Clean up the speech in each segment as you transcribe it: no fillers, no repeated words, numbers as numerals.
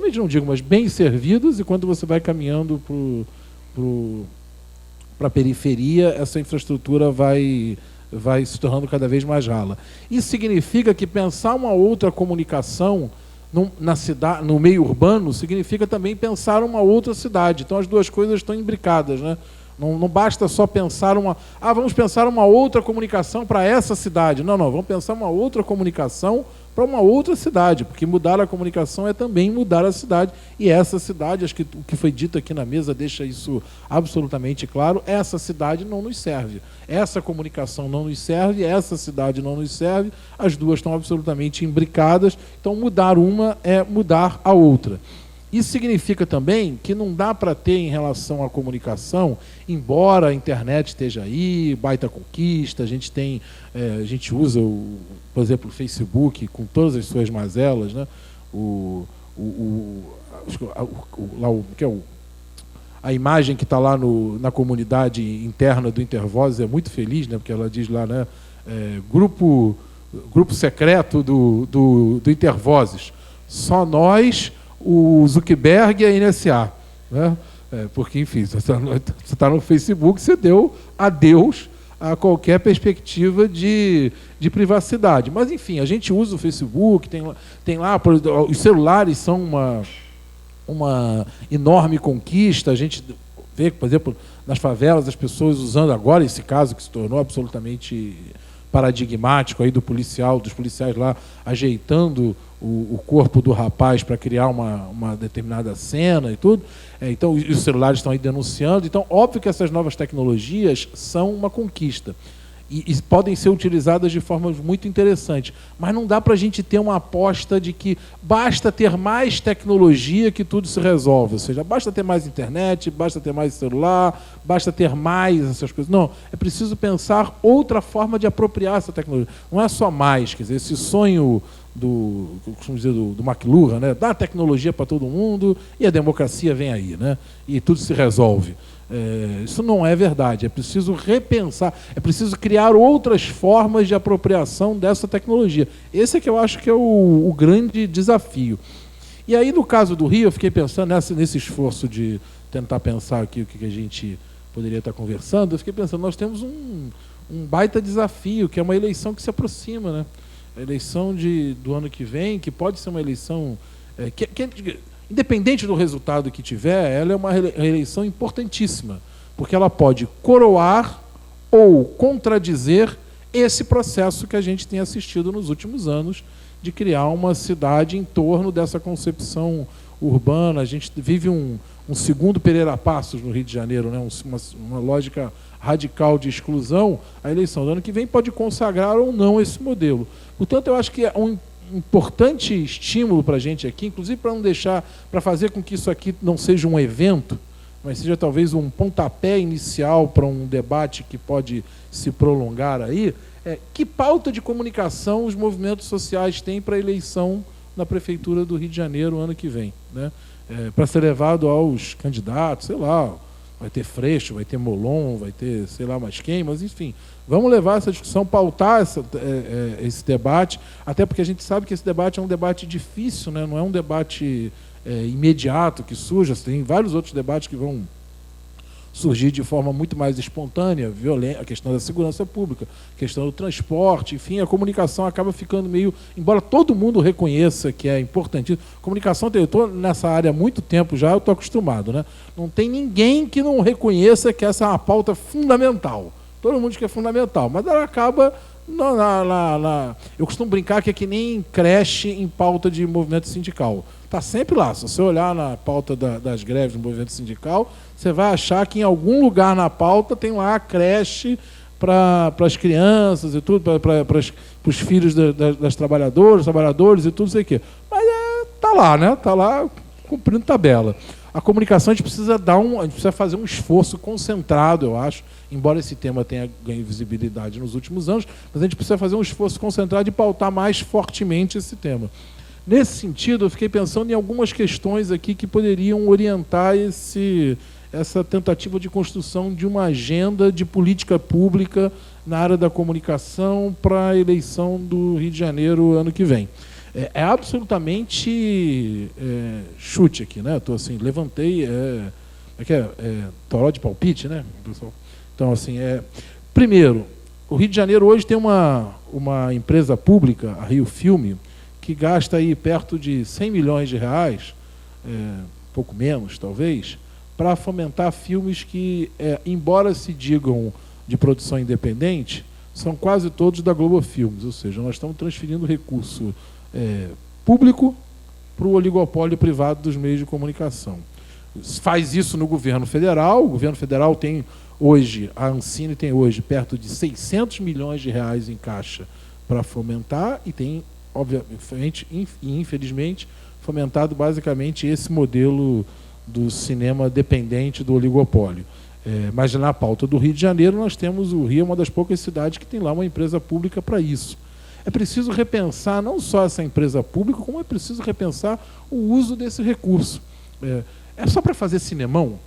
não digo, mas bem servidos, e quando você vai caminhando para a periferia, essa infraestrutura vai se tornando cada vez mais rala. Isso significa que pensar uma outra comunicação na cidade, no meio urbano, significa também pensar uma outra cidade. Então as duas coisas estão imbricadas, né? Não basta só pensar vamos pensar uma outra comunicação para essa cidade. Não, vamos pensar uma outra comunicação para uma outra cidade, porque mudar a comunicação é também mudar a cidade, e essa cidade, acho que o que foi dito aqui na mesa deixa isso absolutamente claro, essa cidade não nos serve, essa comunicação não nos serve, essa cidade não nos serve, as duas estão absolutamente imbricadas, então mudar uma é mudar a outra. Isso significa também que não dá para ter em relação à comunicação, embora a internet esteja aí, baita conquista, a gente usa, por exemplo, o Facebook com todas as suas mazelas, né? A imagem que está lá na comunidade interna do Intervozes é muito feliz, né? Porque ela diz lá, né? Grupo secreto do Intervozes. Só nós, o Zuckerberg e a NSA, né? Porque, enfim, você está no Facebook, você deu adeus a qualquer perspectiva de privacidade. Mas, enfim, a gente usa o Facebook, tem lá os celulares são uma enorme conquista, a gente vê, por exemplo, nas favelas, as pessoas usando agora esse caso que se tornou absolutamente paradigmático aí dos policiais lá ajeitando o corpo do rapaz para criar uma determinada cena e tudo. Então, os celulares estão aí denunciando. Então, óbvio que essas novas tecnologias são uma conquista e podem ser utilizadas de formas muito interessantes, mas não dá para a gente ter uma aposta de que basta ter mais tecnologia que tudo se resolve, ou seja, basta ter mais internet, basta ter mais celular, basta ter mais essas coisas. Não, é preciso pensar outra forma de apropriar essa tecnologia. Não é só mais, quer dizer, esse sonho eu costumo dizer do McLuhan, né? Dá tecnologia para todo mundo e a democracia vem aí, né? E tudo se resolve. Isso não é verdade, é preciso repensar, é preciso criar outras formas de apropriação dessa tecnologia. Esse é que eu acho que é o grande desafio. E aí, no caso do Rio, eu fiquei pensando nesse esforço de tentar pensar aqui o que a gente poderia estar conversando, eu fiquei pensando, nós temos um baita desafio, que é uma eleição que se aproxima, né? A eleição do ano que vem, que pode ser uma eleição independente do resultado que tiver, ela é uma eleição importantíssima, porque ela pode coroar ou contradizer esse processo que a gente tem assistido nos últimos anos de criar uma cidade em torno dessa concepção urbana. A gente vive um segundo Pereira Passos no Rio de Janeiro, né? Uma lógica radical de exclusão. A eleição do ano que vem pode consagrar ou não esse modelo. Portanto, eu acho que é um importante estímulo para a gente aqui, inclusive para fazer com que isso aqui não seja um evento, mas seja talvez um pontapé inicial para um debate que pode se prolongar aí, que pauta de comunicação os movimentos sociais têm para a eleição na Prefeitura do Rio de Janeiro ano que vem, né? Para ser levado aos candidatos, sei lá, vai ter Freixo, vai ter Molon, vai ter sei lá mais quem, mas enfim, vamos levar essa discussão, pautar esse debate, até porque a gente sabe que esse debate é um debate difícil, né? Não é um debate imediato que surge, tem vários outros debates que vão surgir de forma muito mais espontânea, violenta, a questão da segurança pública, a questão do transporte, enfim, a comunicação acaba ficando meio, embora todo mundo reconheça que é importante, comunicação, eu estou nessa área há muito tempo já, eu estou acostumado, né? Não tem ninguém que não reconheça que essa é uma pauta fundamental. Todo mundo diz que é fundamental, mas ela acaba eu costumo brincar que é que nem creche em pauta de movimento sindical. Está sempre lá. Se você olhar na pauta das greves do movimento sindical, você vai achar que em algum lugar na pauta tem lá a creche para as crianças e tudo, para os filhos das trabalhadores e tudo isso aqui. Mas está lá, né? Está lá cumprindo tabela. A comunicação a gente precisa fazer um esforço concentrado, eu acho, embora esse tema tenha ganho visibilidade nos últimos anos, mas a gente precisa fazer um esforço concentrado e pautar mais fortemente esse tema. Nesse sentido, eu fiquei pensando em algumas questões aqui que poderiam orientar essa tentativa de construção de uma agenda de política pública na área da comunicação para a eleição do Rio de Janeiro ano que vem. É absolutamente chute aqui, né? Estou assim, levantei, toró de palpite, né, pessoal? Então, assim, primeiro, o Rio de Janeiro hoje tem uma empresa pública, a Rio Filme, que gasta aí perto de 100 milhões de reais, pouco menos, talvez, para fomentar filmes que, embora se digam de produção independente, são quase todos da Globo Filmes, ou seja, nós estamos transferindo recurso público para o oligopólio privado dos meios de comunicação. Faz isso no governo federal. O governo federal tem hoje, a Ancine tem hoje perto de 600 milhões de reais em caixa para fomentar e tem, obviamente, infelizmente, fomentado basicamente esse modelo do cinema dependente do oligopólio. Mas na pauta do Rio de Janeiro nós temos, o Rio é uma das poucas cidades que tem lá uma empresa pública para isso. É preciso repensar não só essa empresa pública, como é preciso repensar o uso desse recurso. É só para fazer cinemão?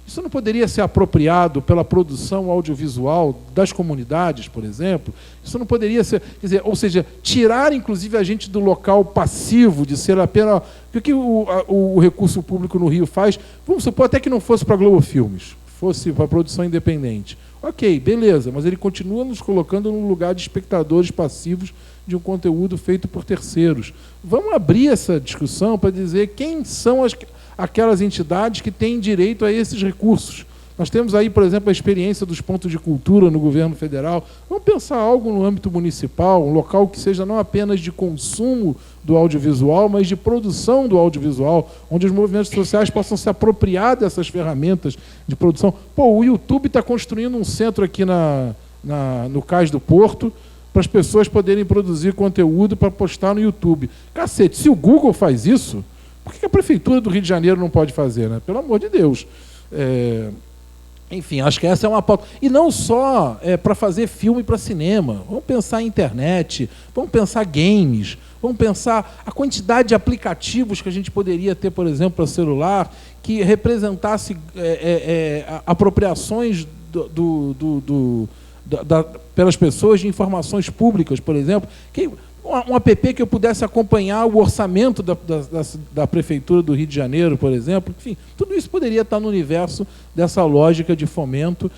Isso não poderia ser apropriado pela produção audiovisual das comunidades, por exemplo? Isso não poderia ser, quer dizer, ou seja, tirar inclusive a gente do local passivo, de ser apenas... O que o recurso público no Rio faz? Vamos supor até que não fosse para a Globo Filmes, fosse para a produção independente. Ok, beleza, mas ele continua nos colocando num lugar de espectadores passivos de um conteúdo feito por terceiros. Vamos abrir essa discussão para dizer quem são aquelas entidades que têm direito a esses recursos. Nós temos aí, por exemplo, a experiência dos pontos de cultura no governo federal. Vamos pensar algo no âmbito municipal, um local que seja não apenas de consumo do audiovisual, mas de produção do audiovisual, onde os movimentos sociais possam se apropriar dessas ferramentas de produção. O YouTube está construindo um centro aqui no Cais do Porto para as pessoas poderem produzir conteúdo para postar no YouTube. Cacete, se o Google faz isso, por que a Prefeitura do Rio de Janeiro não pode fazer, né? Pelo amor de Deus. Enfim, acho que essa é uma pauta. E não só para fazer filme para cinema. Vamos pensar em internet, vamos pensar games, vamos pensar a quantidade de aplicativos que a gente poderia ter, por exemplo, para celular, que representasse apropriações pelas pessoas de informações públicas, por exemplo. Um app que eu pudesse acompanhar o orçamento da Prefeitura do Rio de Janeiro, por exemplo. Enfim, tudo isso poderia estar no universo dessa lógica de fomento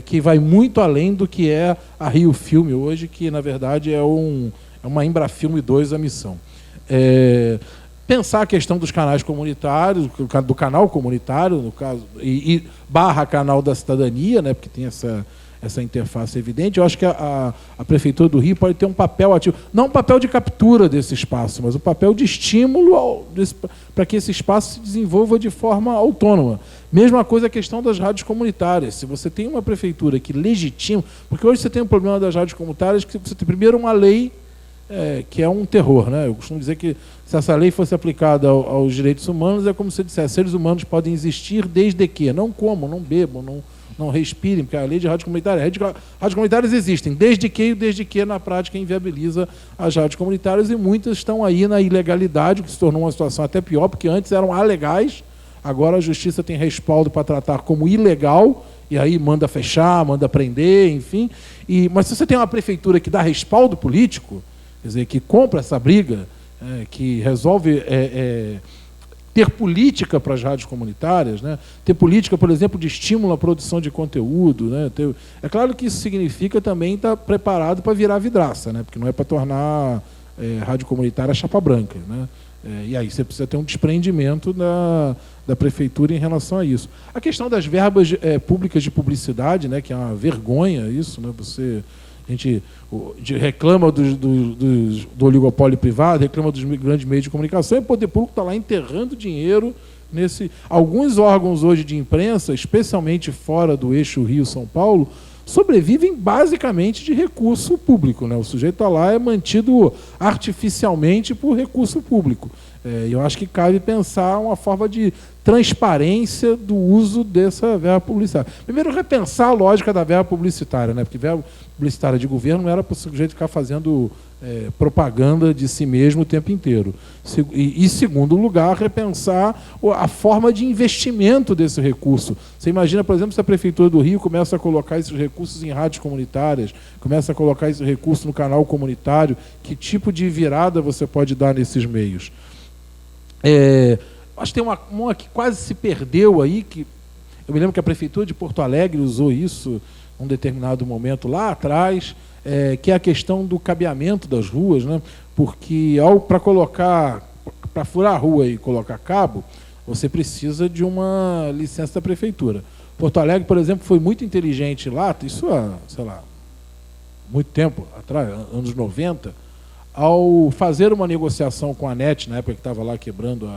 que vai muito além do que é a Rio Filme hoje, que, na verdade, é uma Embrafilme 2 a missão. Pensar a questão dos canais comunitários, do canal comunitário, no caso, e barra canal da cidadania, né, porque tem essa interface evidente. Eu acho que a Prefeitura do Rio pode ter um papel ativo, não um papel de captura desse espaço, mas um papel de estímulo para que esse espaço se desenvolva de forma autônoma. Mesma coisa a questão das rádios comunitárias. Se você tem uma prefeitura que legitima... Porque hoje você tem um problema das rádios comunitárias, que você tem primeiro uma lei que é um terror, né? Eu costumo dizer que se essa lei fosse aplicada aos direitos humanos, é como se dissesse, seres humanos podem existir desde que não comam, não bebam, não respirem, porque a lei de rádio comunitária, rádios comunitárias existem, desde que na prática inviabiliza as rádios comunitárias, e muitas estão aí na ilegalidade, o que se tornou uma situação até pior, porque antes eram alegais, agora a justiça tem respaldo para tratar como ilegal, e aí manda fechar, manda prender, enfim. Mas se você tem uma prefeitura que dá respaldo político, quer dizer, que compra essa briga, que resolve... ter política para as rádios comunitárias, né? Ter política, por exemplo, de estímulo à produção de conteúdo, né? É claro que isso significa também estar preparado para virar vidraça, né? Porque não é para tornar rádio comunitária chapa branca, né? E aí você precisa ter um desprendimento da prefeitura em relação a isso. A questão das verbas públicas de publicidade, né? Que é uma vergonha isso, né? A gente reclama do oligopólio privado, reclama dos grandes meios de comunicação, e o poder público está lá enterrando dinheiro nesse... Alguns órgãos hoje de imprensa, especialmente fora do eixo Rio-São Paulo, sobrevivem basicamente de recurso público, né? O sujeito está lá, é mantido artificialmente por recurso público. Eu acho que cabe pensar uma forma de transparência do uso dessa verba publicitária. Primeiro, repensar a lógica da verba publicitária, né? Porque verba publicitária de governo não era para o sujeito ficar fazendo propaganda de si mesmo o tempo inteiro. E, segundo lugar, repensar a forma de investimento desse recurso. Você imagina, por exemplo, se a Prefeitura do Rio começa a colocar esses recursos em rádios comunitárias, começa a colocar esse recurso no canal comunitário, que tipo de virada você pode dar nesses meios? Acho que tem uma que quase se perdeu aí, que eu me lembro que a Prefeitura de Porto Alegre usou isso em um determinado momento lá atrás, que é a questão do cabeamento das ruas, né? Porque para furar a rua e colocar cabo, você precisa de uma licença da Prefeitura. Porto Alegre, por exemplo, foi muito inteligente lá, isso há, sei lá, muito tempo atrás, anos 90, ao fazer uma negociação com a ANET, na época que estava lá quebrando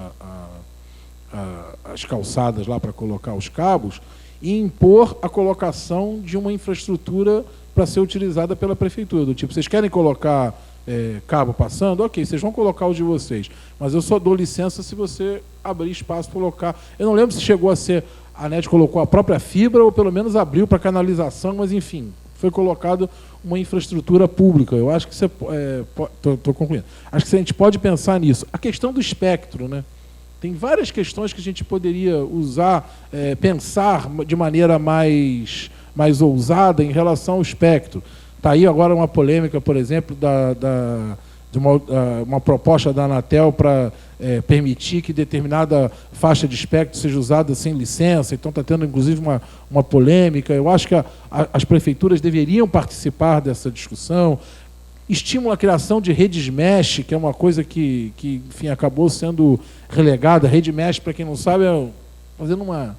as calçadas lá para colocar os cabos, e impor a colocação de uma infraestrutura para ser utilizada pela Prefeitura. Do tipo, vocês querem colocar cabo passando? Ok, vocês vão colocar os de vocês, mas eu só dou licença se você abrir espaço para colocar. Eu não lembro se chegou a ser, a ANET colocou a própria fibra ou pelo menos abriu para canalização, mas enfim, foi colocado uma infraestrutura pública. Eu acho que você... Estou concluindo. Acho que a gente pode pensar nisso. A questão do espectro, né? Tem várias questões que a gente poderia usar, pensar de maneira mais ousada em relação ao espectro. Está aí agora uma polêmica, por exemplo, de uma proposta da Anatel para permitir que determinada faixa de espectro seja usada sem licença. Então está tendo, inclusive, uma polêmica. Eu acho que as prefeituras deveriam participar dessa discussão. Estimula a criação de redes mesh, que é uma coisa que enfim, acabou sendo relegada. Rede mesh, para quem não sabe, fazendo uma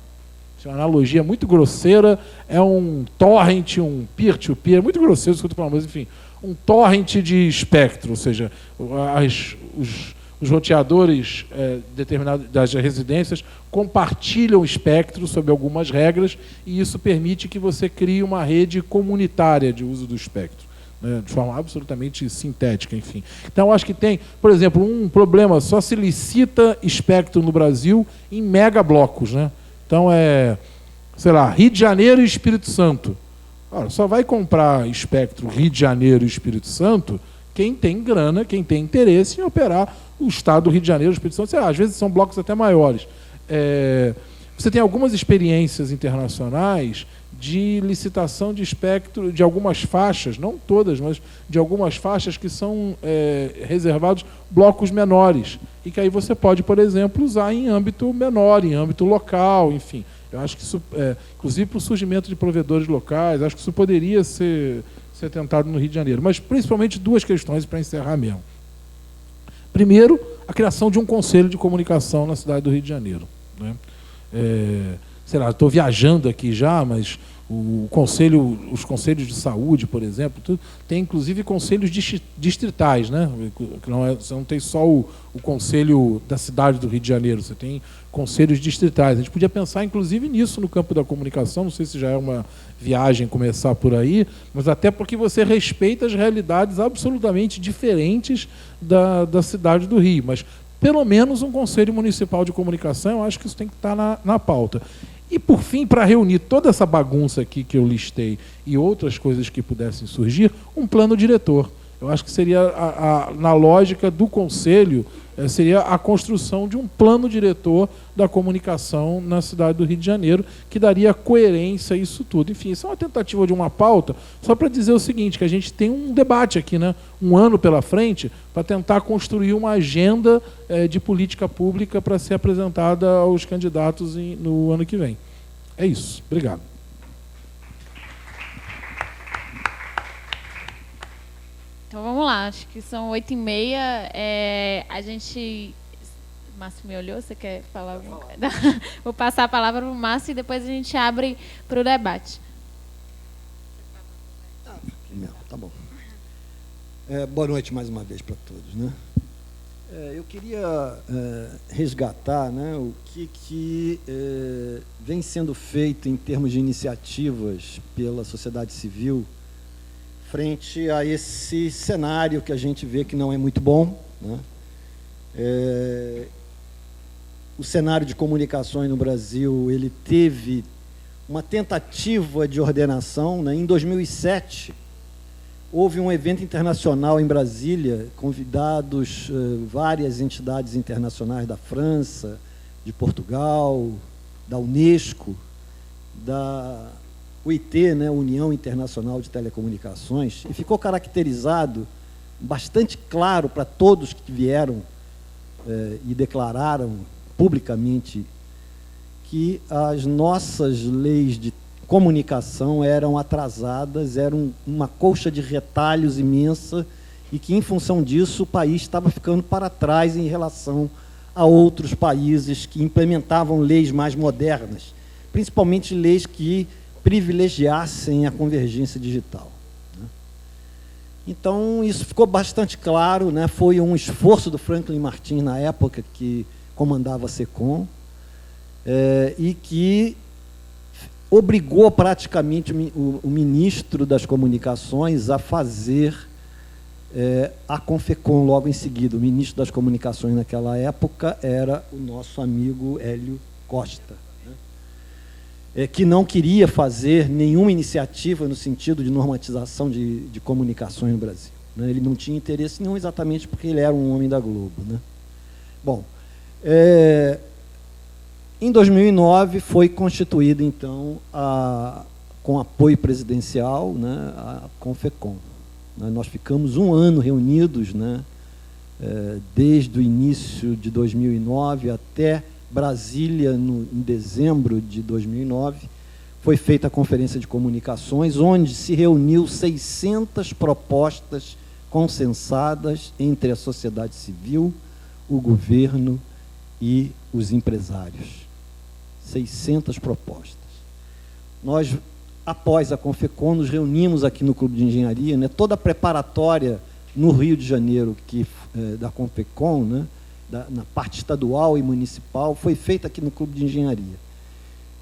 analogia muito grosseira, é um torrent, um peer-to-peer, muito grosseiro isso que eu estou falando, mas enfim, um torrent de espectro, ou seja, os roteadores determinados das residências compartilham o espectro sob algumas regras, e isso permite que você crie uma rede comunitária de uso do espectro, de forma absolutamente sintética, enfim. Então, acho que tem, por exemplo, um problema, só se licita espectro no Brasil em megablocos, né? Então, sei lá, Rio de Janeiro e Espírito Santo. Ora, só vai comprar espectro Rio de Janeiro e Espírito Santo quem tem grana, quem tem interesse em operar o estado do Rio de Janeiro e Espírito Santo. Sei lá, às vezes são blocos até maiores. Você tem algumas experiências internacionais de licitação de espectro de algumas faixas, não todas, mas de algumas faixas que são reservados blocos menores, e que aí você pode, por exemplo, usar em âmbito menor, em âmbito local, enfim. Eu acho que isso, inclusive para o surgimento de provedores locais, acho que isso poderia ser tentado no Rio de Janeiro. Mas, principalmente, duas questões para encerrar mesmo. Primeiro, a criação de um conselho de comunicação na cidade do Rio de Janeiro, né? Sei lá, estou viajando aqui já, mas os conselhos de saúde, por exemplo, tem inclusive conselhos distritais, né? Você não tem só o conselho da cidade do Rio de Janeiro, você tem conselhos distritais. A gente podia pensar, inclusive, nisso no campo da comunicação, não sei se já é uma viagem começar por aí, mas até porque você respeita as realidades absolutamente diferentes da cidade do Rio. Mas, pelo menos, um Conselho Municipal de Comunicação, eu acho que isso tem que estar na pauta. E, por fim, para reunir toda essa bagunça aqui que eu listei e outras coisas que pudessem surgir, um plano diretor. Eu acho que seria, na lógica do Conselho, seria a construção de um plano diretor da comunicação na cidade do Rio de Janeiro, que daria coerência a isso tudo. Enfim, isso é uma tentativa de uma pauta, só para dizer o seguinte, que a gente tem um debate aqui, né, um ano pela frente, para tentar construir uma agenda de política pública para ser apresentada aos candidatos no ano que vem. É isso. Obrigado. Então vamos lá, acho que são 8h30. A gente. O Márcio me olhou, você quer falar alguma coisa? Vou passar a palavra para o Márcio e depois a gente abre para o debate. Tá bom. Boa noite mais uma vez para todos, né? Eu queria resgatar, né, o que vem sendo feito em termos de iniciativas pela sociedade civil frente a esse cenário que a gente vê que não é muito bom, né? O cenário de comunicações no Brasil, ele teve uma tentativa de ordenação, né? Em 2007, houve um evento internacional em Brasília, convidados várias entidades internacionais da França, de Portugal, da Unesco, da UIT, né, União Internacional de Telecomunicações, e ficou caracterizado, bastante claro para todos que vieram e declararam publicamente que as nossas leis de comunicação eram atrasadas, eram uma colcha de retalhos imensa, e que, em função disso, o país estava ficando para trás em relação a outros países que implementavam leis mais modernas, principalmente leis que privilegiassem a convergência digital. Então, isso ficou bastante claro, né? Foi um esforço do Franklin Martins, na época, que comandava a SECOM, e que obrigou praticamente o ministro das Comunicações a fazer a Confecom logo em seguida. O ministro das Comunicações naquela época era o nosso amigo Hélio Costa, né? Que não queria fazer nenhuma iniciativa no sentido de normatização de comunicações no Brasil, né? Ele não tinha interesse nenhum, exatamente porque ele era um homem da Globo, né? Bom, em 2009 foi constituída, então, com apoio presidencial, né, a Confecom. Nós ficamos um ano reunidos, né, desde o início de 2009 até Brasília, em dezembro de 2009, foi feita a Conferência de Comunicações, onde se reuniu 600 propostas consensadas entre a sociedade civil, o governo e os empresários. 600 propostas. Nós, após a Confecom, nos reunimos aqui no Clube de Engenharia, né, toda a preparatória no Rio de Janeiro da Confecom, né, na parte estadual e municipal, foi feita aqui no Clube de Engenharia.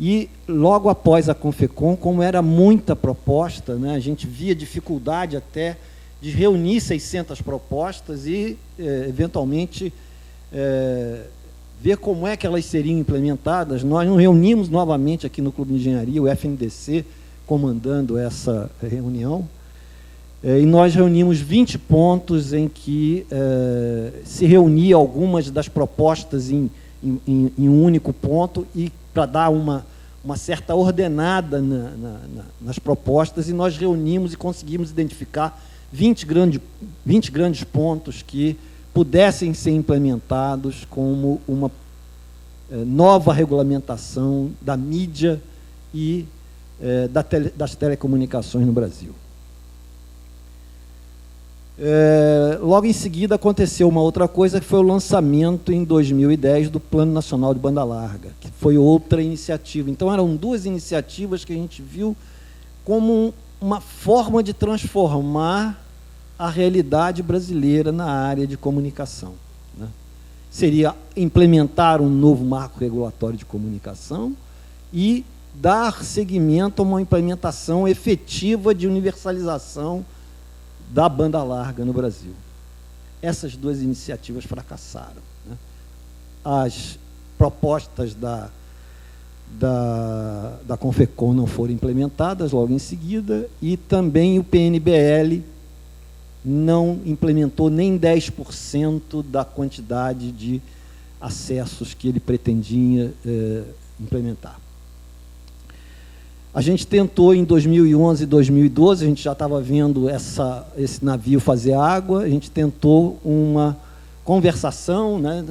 E, logo após a Confecom, como era muita proposta, né, a gente via dificuldade até de reunir 600 propostas e, eventualmente, ver como é que elas seriam implementadas. Nós nos reunimos novamente aqui no Clube de Engenharia, o FNDC comandando essa reunião, e nós reunimos 20 pontos em que se reunia algumas das propostas em um único ponto, e para dar uma certa ordenada nas propostas, e nós reunimos e conseguimos identificar 20 grandes pontos que pudessem ser implementados como uma nova regulamentação da mídia e das telecomunicações no Brasil. Logo em seguida aconteceu uma outra coisa, que foi o lançamento em 2010 do Plano Nacional de Banda Larga, que foi outra iniciativa. Então eram duas iniciativas que a gente viu como uma forma de transformar a realidade brasileira na área de comunicação, né? Seria implementar um novo marco regulatório de comunicação e dar seguimento a uma implementação efetiva de universalização da banda larga no Brasil. Essas duas iniciativas fracassaram, né? As propostas da Confecom não foram implementadas logo em seguida, e também o PNBL não implementou nem 10% da quantidade de acessos que ele pretendia implementar. A gente tentou em 2011 e 2012, a gente já estava vendo esse navio fazer água, a gente tentou uma conversação, né,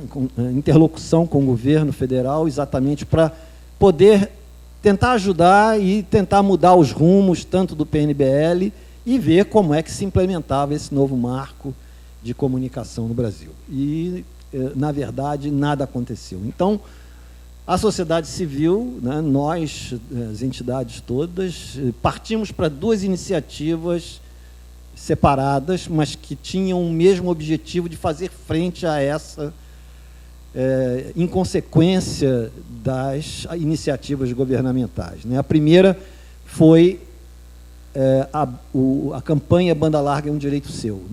interlocução com o governo federal, exatamente para poder tentar ajudar e tentar mudar os rumos, tanto do PNBL, e ver como é que se implementava esse novo marco de comunicação no Brasil. E, na verdade, nada aconteceu. Então, a sociedade civil, né, nós, as entidades todas, partimos para duas iniciativas separadas, mas que tinham o mesmo objetivo de fazer frente a essa inconsequência das iniciativas governamentais, né? A primeira foi a campanha Banda Larga é um Direito Seu.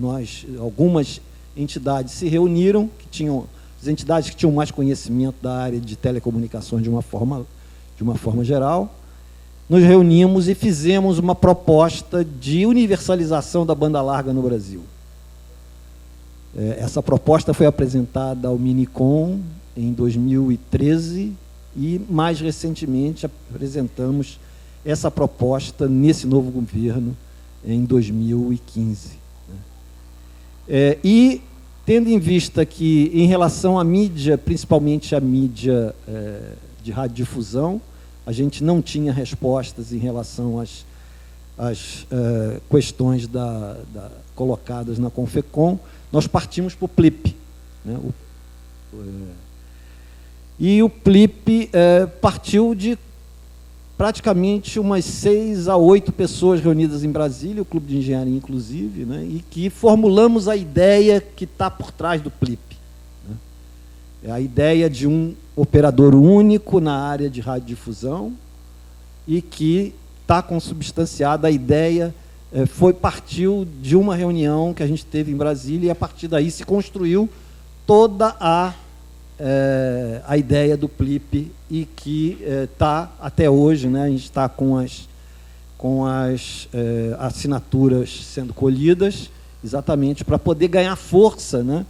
Algumas entidades se reuniram, as entidades que tinham mais conhecimento da área de telecomunicações de uma forma geral, nos reunimos e fizemos uma proposta de universalização da banda larga no Brasil. Essa proposta foi apresentada ao Minicom em 2013 e, mais recentemente, apresentamos essa proposta nesse novo governo em 2015. E, tendo em vista que, em relação à mídia, principalmente a mídia de radiodifusão, a gente não tinha respostas em relação às questões colocadas na Confecom, nós partimos para o PLIP. Né? E o PLIP partiu de praticamente umas 6 a 8 pessoas reunidas em Brasília, o Clube de Engenharia, inclusive, né? E que formulamos a ideia que está por trás do PLIP. Né? É a ideia de um operador único na área de radiodifusão e que está consubstanciada a ideia, partiu de uma reunião que a gente teve em Brasília e, a partir daí, se construiu toda a ideia do PLIP e que está até hoje, né, a gente está com as assinaturas sendo colhidas, exatamente para poder ganhar força, né,